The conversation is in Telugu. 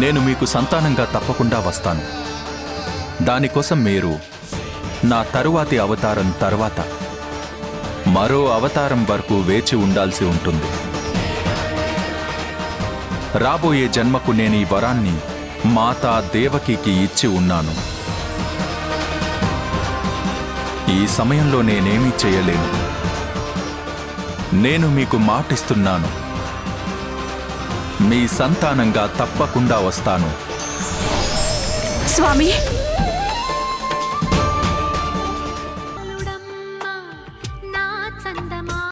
నేను మీకు సంతానంగా తప్పకుండా వస్తాను. దానికోసం మీరు నా తరువాతి అవతారం తర్వాత మరో అవతారం వరకు వేచి ఉండాల్సి ఉంటుంది. రాబోయే జన్మకు నేను ఈ వరాన్ని మాతా దేవకికి ఇచ్చి ఉన్నాను. ఈ సమయంలో నేనేమీ చేయలేను. నేను మీకు మాటిస్తున్నాను, మీ సంతానంగా తప్పకుండా వస్తాను. స్వామి